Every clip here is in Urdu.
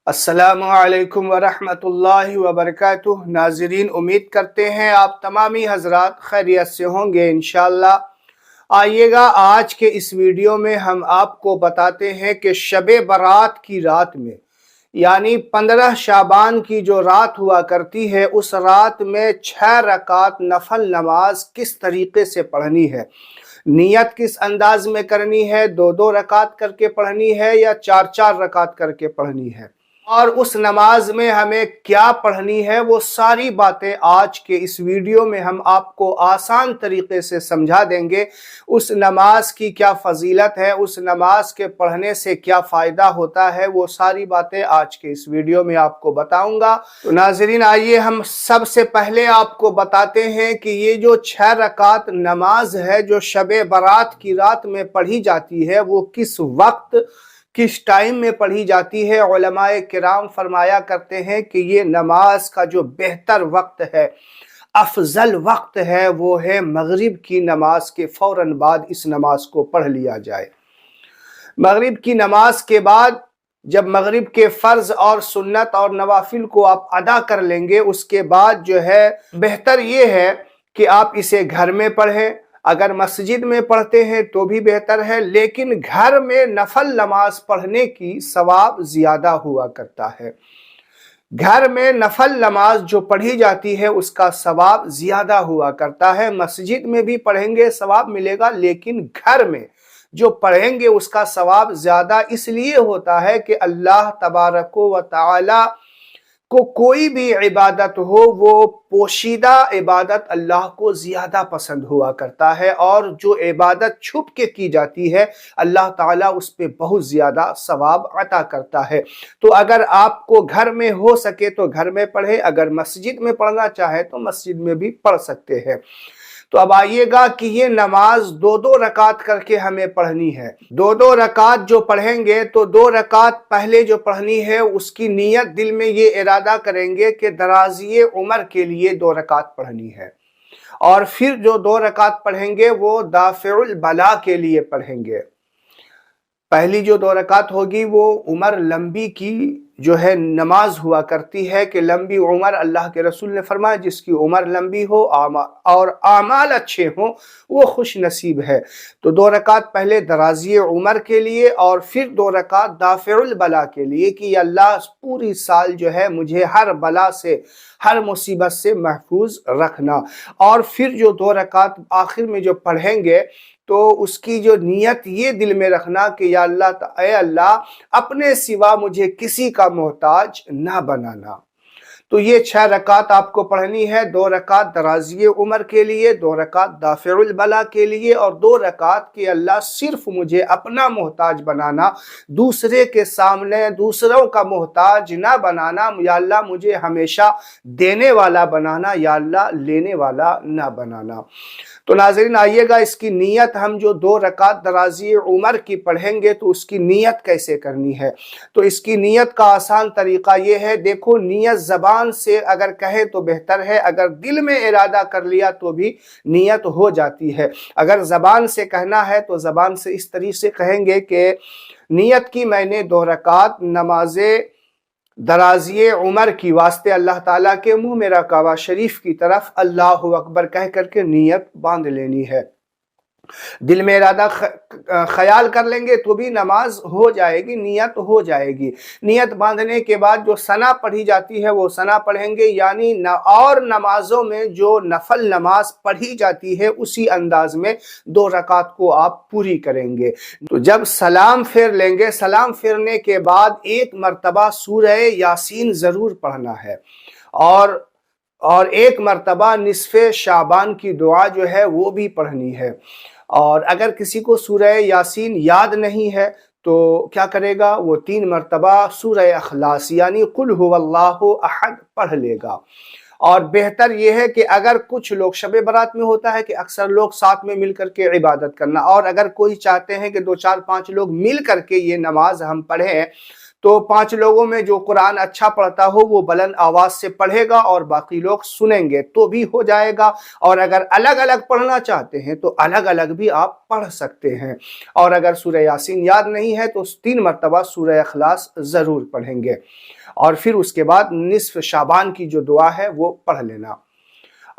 السلام علیکم ورحمۃ اللہ وبرکاتہ۔ ناظرین، امید کرتے ہیں آپ تمامی حضرات خیریت سے ہوں گے انشاءاللہ۔ آئیے گا آج کے اس ویڈیو میں ہم آپ کو بتاتے ہیں کہ شب برات کی رات میں یعنی 15 شعبان کی جو رات ہوا کرتی ہے، اس رات میں 6 رکعت نفل نماز کس طریقے سے پڑھنی ہے، نیت کس انداز میں کرنی ہے، 2 رکعت کر کے پڑھنی ہے یا 4 رکعت کر کے پڑھنی ہے، اور اس نماز میں ہمیں کیا پڑھنی ہے، وہ ساری باتیں آج کے اس ویڈیو میں ہم آپ کو آسان طریقے سے سمجھا دیں گے۔ اس نماز کی کیا فضیلت ہے، اس نماز کے پڑھنے سے کیا فائدہ ہوتا ہے، وہ ساری باتیں آج کے اس ویڈیو میں آپ کو بتاؤں گا۔ تو ناظرین، آئیے ہم سب سے پہلے آپ کو بتاتے ہیں کہ یہ جو 6 رکعت نماز ہے جو شب برات کی رات میں پڑھی جاتی ہے، وہ کس وقت کس ٹائم میں پڑھی جاتی ہے۔ علماء کرام فرمایا کرتے ہیں کہ یہ نماز کا جو بہتر وقت ہے، افضل وقت ہے، وہ ہے مغرب کی نماز کے فوراً بعد اس نماز کو پڑھ لیا جائے۔ مغرب کی نماز کے بعد جب مغرب کے فرض اور سنت اور نوافل کو آپ ادا کر لیں گے، اس کے بعد جو ہے بہتر یہ ہے کہ آپ اسے گھر میں پڑھیں۔ اگر مسجد میں پڑھتے ہیں تو بھی بہتر ہے، لیکن گھر میں نفل نماز پڑھنے کی ثواب زیادہ ہوا کرتا ہے۔ گھر میں نفل نماز جو پڑھی جاتی ہے اس کا ثواب زیادہ ہوا کرتا ہے۔ مسجد میں بھی پڑھیں گے ثواب ملے گا، لیکن گھر میں جو پڑھیں گے اس کا ثواب زیادہ اس لیے ہوتا ہے کہ اللہ تبارک و تعالی کو کوئی بھی عبادت ہو، وہ پوشیدہ عبادت اللہ کو زیادہ پسند ہوا کرتا ہے، اور جو عبادت چھپ کے کی جاتی ہے اللہ تعالیٰ اس پہ بہت زیادہ ثواب عطا کرتا ہے۔ تو اگر آپ کو گھر میں ہو سکے تو گھر میں پڑھے، اگر مسجد میں پڑھنا چاہے تو مسجد میں بھی پڑھ سکتے ہیں۔ تو اب آئیے گا کہ یہ نماز 2 رکعت کر کے ہمیں پڑھنی ہے۔ 2 رکعت جو پڑھیں گے تو 2 رکعت پہلے جو پڑھنی ہے اس کی نیت دل میں یہ ارادہ کریں گے کہ درازی عمر کے لیے 2 رکعت پڑھنی ہے، اور پھر جو 2 رکعت پڑھیں گے وہ دافع البلا کے لیے پڑھیں گے۔ پہلی جو 2 رکعت ہوگی وہ عمر لمبی کی جو ہے نماز ہوا کرتی ہے کہ لمبی عمر، اللہ کے رسول نے فرمایا جس کی عمر لمبی ہو اور اعمال اچھے ہوں وہ خوش نصیب ہے۔ تو 2 رکعت پہلے درازی عمر کے لیے اور پھر 2 رکعت دافع البلا کے لیے کہ اللہ پوری سال جو ہے مجھے ہر بلا سے، ہر مصیبت سے محفوظ رکھنا۔ اور پھر جو 2 رکعت آخر میں جو پڑھیں گے تو اس کی جو نیت یہ دل میں رکھنا کہ یا اللہ، اے اللہ اپنے سوا مجھے کسی کا محتاج نہ بنانا۔ تو یہ 6 رکعت آپ کو پڑھنی ہے، 2 رکعت درازی عمر کے لیے، 2 رکعت دافع البلا کے لیے، اور 2 رکعت کہ اللہ صرف مجھے اپنا محتاج بنانا، دوسرے کے سامنے دوسروں کا محتاج نہ بنانا، یا اللہ مجھے ہمیشہ دینے والا بنانا، یا اللہ لینے والا نہ بنانا۔ تو ناظرین، آئیے گا اس کی نیت ہم جو 2 رکعت درازی عمر کی پڑھیں گے تو اس کی نیت کیسے کرنی ہے۔ تو اس کی نیت کا آسان طریقہ یہ ہے، دیکھو نیت زبان سے اگر کہے تو بہتر ہے، اگر دل میں ارادہ کر لیا تو بھی نیت ہو جاتی ہے۔ اگر زبان سے کہنا ہے تو زبان سے اس طریقے سے کہیں گے کہ نیت کی میں نے 2 رکعت نماز درازی عمر کی واسطے اللہ تعالیٰ کے منہ میرا کعبہ شریف کی طرف اللہ اکبر کہہ کر کے نیت باندھ لینی ہے۔ دل میں ارادہ خیال کر لیں گے تو بھی نماز ہو جائے گی، نیت ہو جائے گی۔ نیت باندھنے کے بعد جو ثنا پڑھی جاتی ہے وہ ثنا پڑھیں گے، یعنی اور نمازوں میں جو نفل نماز پڑھی جاتی ہے اسی انداز میں 2 رکعت کو آپ پوری کریں گے۔ تو جب سلام پھیر لیں گے، سلام پھیرنے کے بعد 1 مرتبہ سورہ یاسین ضرور پڑھنا ہے، اور 1 مرتبہ نصف شعبان کی دعا جو ہے وہ بھی پڑھنی ہے۔ اور اگر کسی کو سورہ یاسین یاد نہیں ہے تو کیا کرے گا، وہ 3 مرتبہ سورہ اخلاص یعنی قل هو اللہ احد پڑھ لے گا۔ اور بہتر یہ ہے کہ اگر کچھ لوگ شب برات میں ہوتا ہے کہ اکثر لوگ ساتھ میں مل کر کے عبادت کرنا، اور اگر کوئی چاہتے ہیں کہ 2 4 5 لوگ مل کر کے یہ نماز ہم پڑھیں تو 5 لوگوں میں جو قرآن اچھا پڑھتا ہو وہ بلند آواز سے پڑھے گا اور باقی لوگ سنیں گے تو بھی ہو جائے گا، اور اگر الگ الگ پڑھنا چاہتے ہیں تو الگ الگ بھی آپ پڑھ سکتے ہیں۔ اور اگر سورہ یاسین یاد نہیں ہے تو 3 مرتبہ سورہ اخلاص ضرور پڑھیں گے، اور پھر اس کے بعد نصف شعبان کی جو دعا ہے وہ پڑھ لینا۔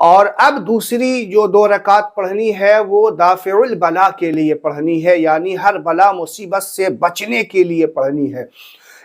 اور اب دوسری جو 2 رکعت پڑھنی ہے وہ دافع البلا کے لیے پڑھنی ہے، یعنی ہر بلا مصیبت سے بچنے کے لیے پڑھنی ہے۔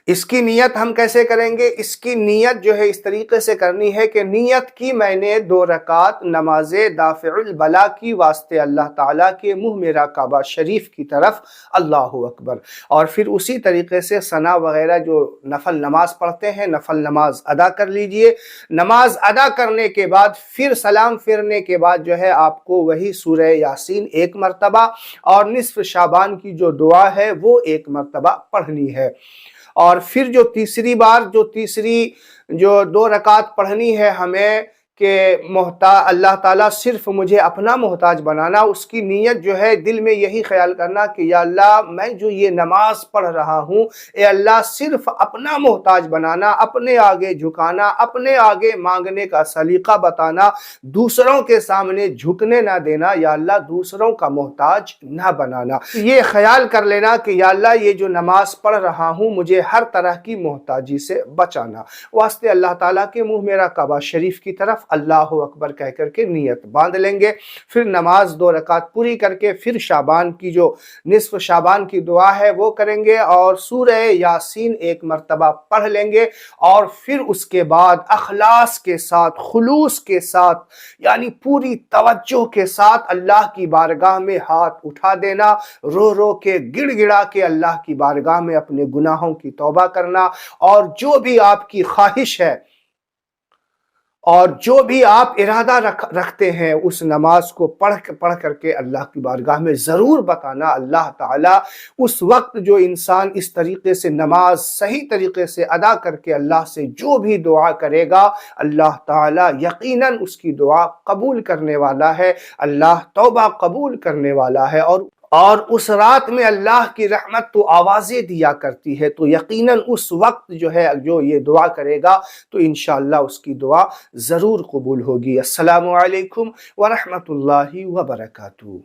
اس کی نیت ہم کیسے کریں گے؟ اس کی نیت جو ہے اس طریقے سے کرنی ہے کہ نیت کی میں نے 2 رکعت نماز دافع البلا کی واسطے اللہ تعالیٰ کے منہ میرا کعبہ شریف کی طرف، اللہ اکبر، اور پھر اسی طریقے سے ثنا وغیرہ جو نفل نماز پڑھتے ہیں نفل نماز ادا کر لیجئے۔ نماز ادا کرنے کے بعد پھر سلام پھرنے کے بعد جو ہے آپ کو وہی سورہ یاسین 1 مرتبہ اور نصف شعبان کی جو دعا ہے وہ 1 مرتبہ پڑھنی ہے۔ اور پھر جو تیسری 2 رکعت پڑھنی ہے ہمیں کہ اللہ تعالیٰ صرف مجھے اپنا محتاج بنانا، اس کی نیت جو ہے دل میں یہی خیال کرنا کہ یا اللہ میں جو یہ نماز پڑھ رہا ہوں اے اللہ صرف اپنا محتاج بنانا، اپنے آگے جھکانا، اپنے آگے مانگنے کا سلیقہ بتانا، دوسروں کے سامنے جھکنے نہ دینا، یا اللہ دوسروں کا محتاج نہ بنانا۔ یہ خیال کر لینا کہ یا اللہ یہ جو نماز پڑھ رہا ہوں مجھے ہر طرح کی محتاجی سے بچانا، واسطے اللہ تعالیٰ کے منہ میرا کعبہ شریف کی طرف اللہ اکبر کہہ کر کے نیت باندھ لیں گے۔ پھر نماز 2 رکعت پوری کر کے پھر شعبان کی جو نصف شعبان کی دعا ہے وہ کریں گے، اور سورہ یاسین 1 مرتبہ پڑھ لیں گے، اور پھر اس کے بعد اخلاص کے ساتھ، خلوص کے ساتھ، یعنی پوری توجہ کے ساتھ اللہ کی بارگاہ میں ہاتھ اٹھا دینا، رو رو کے گڑ گڑا کے اللہ کی بارگاہ میں اپنے گناہوں کی توبہ کرنا، اور جو بھی آپ کی خواہش ہے اور جو بھی آپ ارادہ رکھتے ہیں اس نماز کو پڑھ کر کے اللہ کی بارگاہ میں ضرور بتانا۔ اللہ تعالیٰ اس وقت جو انسان اس طریقے سے نماز صحیح طریقے سے ادا کر کے اللہ سے جو بھی دعا کرے گا اللہ تعالیٰ یقیناً اس کی دعا قبول کرنے والا ہے، اللہ توبہ قبول کرنے والا ہے، اور اس رات میں اللہ کی رحمت تو آوازیں دیا کرتی ہے، تو یقیناً اس وقت جو ہے جو یہ دعا کرے گا تو انشاءاللہ اس کی دعا ضرور قبول ہوگی۔ السلام علیکم ورحمۃ اللہ وبرکاتہ۔